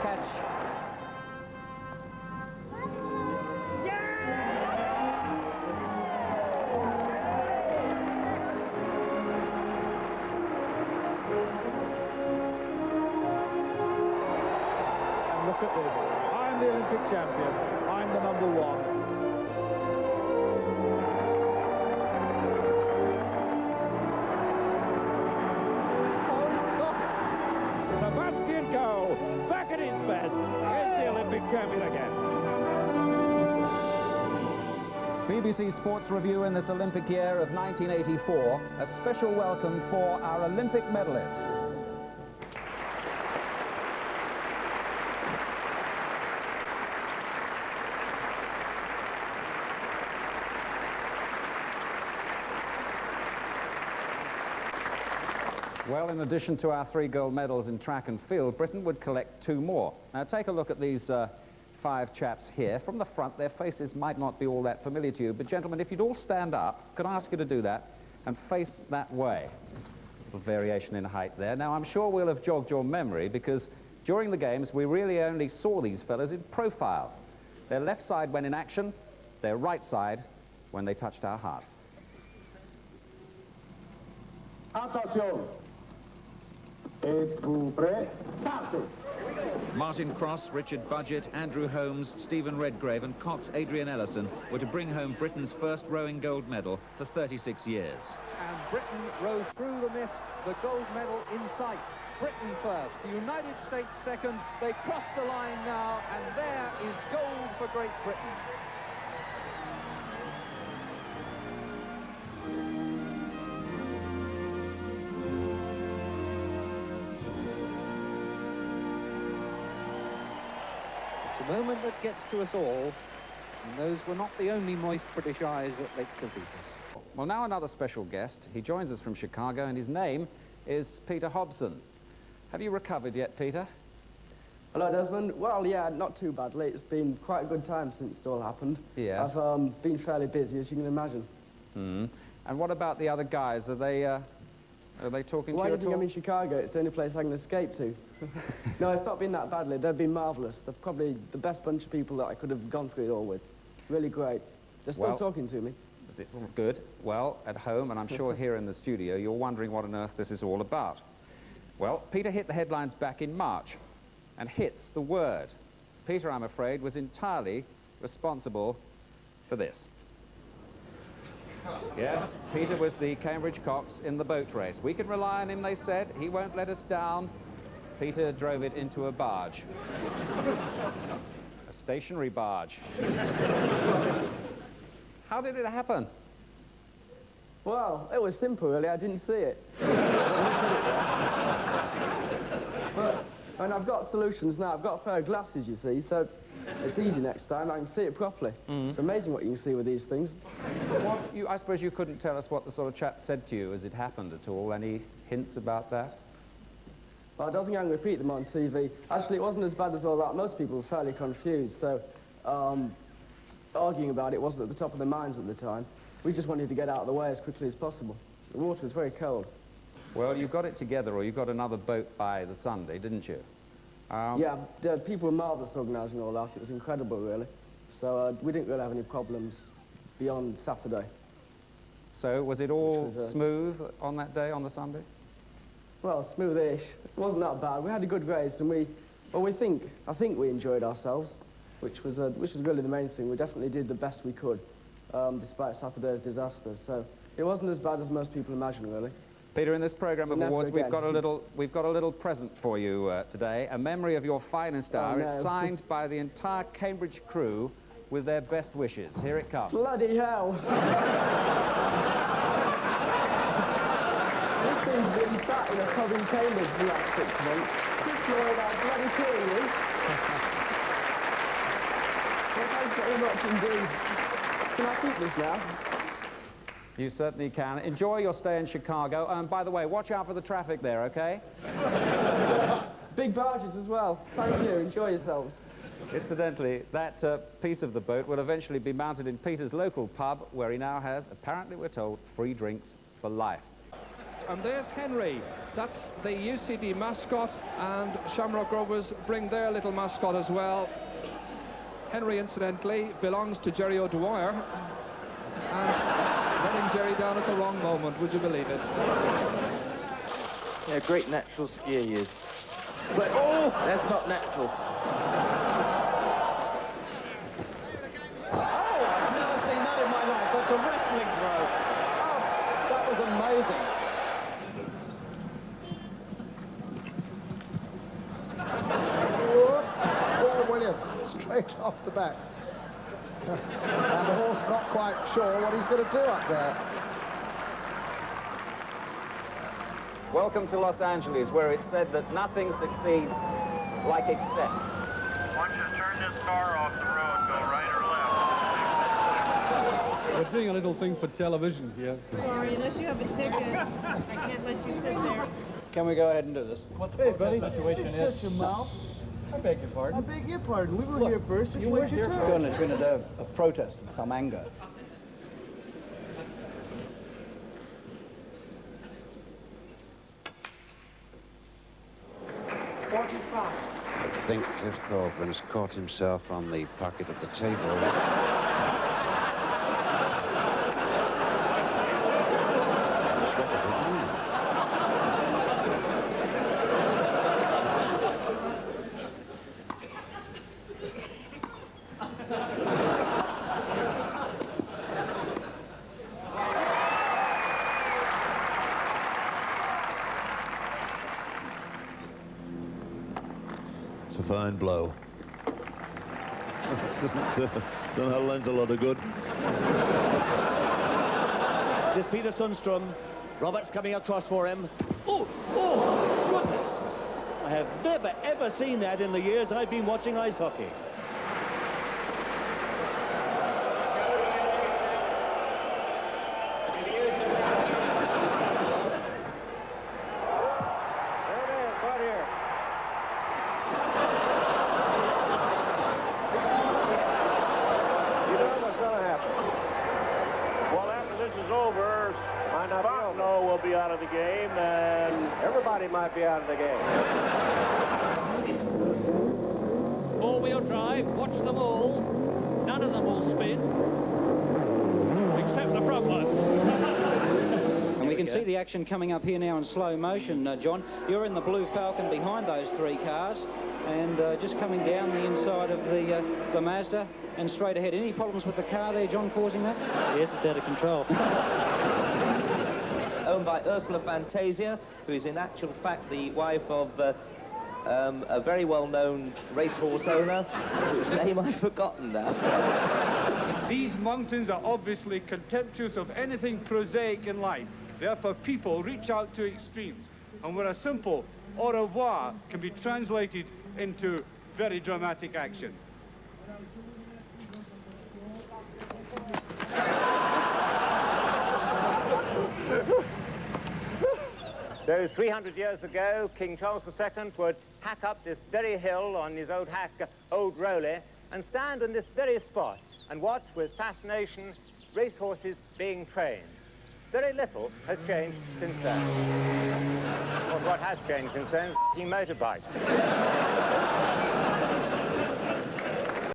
catch. And look at this. I'm the Olympic champion. I'm the #1. Back at his best. Here's the Olympic champion again. BBC Sports Review in this Olympic year of 1984, a special welcome for our Olympic medalists. Well, in addition to our 3 gold medals in track and field, Britain would collect 2 more. Now, take a look at these 5 chaps here. From the front, their faces might not be all that familiar to you, but gentlemen, if you'd all stand up, could I ask you to do that and face that way? A little variation in height there. Now, I'm sure we'll have jogged your memory because during the games, we really only saw these fellas in profile. Their left side when in action, their right side when they touched our hearts. Attention! Et vous prêts? Partez! Martin Cross, Richard Budgett, Andrew Holmes, Stephen Redgrave and Cox Adrian Ellison were to bring home Britain's first rowing gold medal for 36 years. And Britain rose through the mist, the gold medal in sight. Britain first, the United States second. They cross the line now, and there is gold for Great Britain. A moment that gets to us all, and those were not the only moist British eyes at Lake Casitas. Well, now another special guest. He joins us from Chicago, and his name is Peter Hobson. Have you recovered yet, Peter? Hello, Desmond. Well, yeah, not too badly. It's been quite a good time since it all happened. Yes. I've been fairly busy, as you can imagine. Mm. And what about the other guys? Are they talking to you Why do you at think all? I'm in Chicago? It's the only place I can escape to. No, it's not been that badly. They've been marvellous. They're probably the best bunch of people that I could have gone through it all with. Really great. They're still talking to me. Is it good? Well, at home, and I'm sure here in the studio, you're wondering what on earth this is all about. Well, Peter hit the headlines back in March, and hit's the word. Peter, I'm afraid, was entirely responsible for this. Yes, Peter was the Cambridge Cox in the boat race. We can rely on him, they said. He won't let us down. Peter drove it into a barge. A stationary barge. How did it happen? Well, it was simple, really. I didn't see it. And I've got solutions now. I've got a pair of glasses, you see, so it's easy next time. I can see it properly. It's amazing what you can see with these things. I suppose you couldn't tell us what the sort of chap said to you as it happened at all. Any hints about that? Well, I don't think I can repeat them on TV. Actually, it wasn't as bad as all that. Most people were fairly confused, so arguing about it wasn't at the top of their minds at the time. We just wanted to get out of the way as quickly as possible. The water was very cold. Well, you got it together, or you got another boat by the Sunday, didn't you? Yeah, the people were marvellous organising all that. It was incredible, really. So we didn't really have any problems beyond Saturday. So was it all smooth on that day, on the Sunday? Well, smooth-ish. It wasn't that bad. We had a good race, and I think we enjoyed ourselves, which was really the main thing. We definitely did the best we could, despite Saturday's disaster. So it wasn't as bad as most people imagine, really. Peter, in this programme of awards, we've got a little present for you today, a memory of your finest hour. Oh, no. It's signed by the entire Cambridge crew with their best wishes. Here it comes. Bloody hell! This thing's been sat in a pub in Cambridge for the last 6 months. This Lloyd, I'll bloody kill you. Well, thanks very much indeed. Can I keep this now? You certainly can. Enjoy your stay in Chicago. And by the way, watch out for the traffic there, okay? Big barges as well. Thank you. Enjoy yourselves. Incidentally, that piece of the boat will eventually be mounted in Peter's local pub, where he now has, apparently we're told, free drinks for life. and there's Henry. That's the UCD mascot, and Shamrock Rovers bring their little mascot as well. Henry, incidentally, belongs to Jerry O'Dwyer, and letting Jerry down at the wrong moment, would you believe it? Yeah, great natural skier he is. But, oh, that's not natural. I've never seen that in my life. That's a wrestling throw. Oh, that was amazing. Poor William, straight off the back. And the horse not quite sure what he's going to do up there. Welcome to Los Angeles, where it's said that nothing succeeds like excess. Once you turn this car off the road, go right or left. We're doing a little thing for television here. Sorry, unless you have a ticket, I can't let you sit there. Can we go ahead and do this? What the situation is? Shut your mouth. I beg your pardon. I beg your pardon. We were here first. Just wait your turn. John, it's been a day of protest and some anger. I think Cliff Thorburn caught himself on the pocket of the table. It's a fine blow. Don't lend a lot of good. This is Peter Sundstrom. Roberts coming across for him. Oh, goodness. I have never, ever seen that in the years I've been watching ice hockey. Will be out of the game, and everybody might be out of the game. Four-wheel drive, watch them all. None of them will spin, except the front ones. And we can see the action coming up here now in slow motion, John. You're in the Blue Falcon behind those three cars, and just coming down the inside of the Mazda and straight ahead. Any problems with the car there, John, causing that? Yes, it's out of control. Owned by Ursula Fantasia, who is in actual fact the wife of a very well-known racehorse owner, whose name I've forgotten now. These mountains are obviously contemptuous of anything prosaic in life. Therefore, people reach out to extremes, and where a simple au revoir can be translated into very dramatic action. So 300 years ago, King Charles II would hack up this very hill on his old hack, Old Rowley, and stand on this very spot and watch with fascination racehorses being trained. Very little has changed since then. Of course, what has changed since then is motorbikes.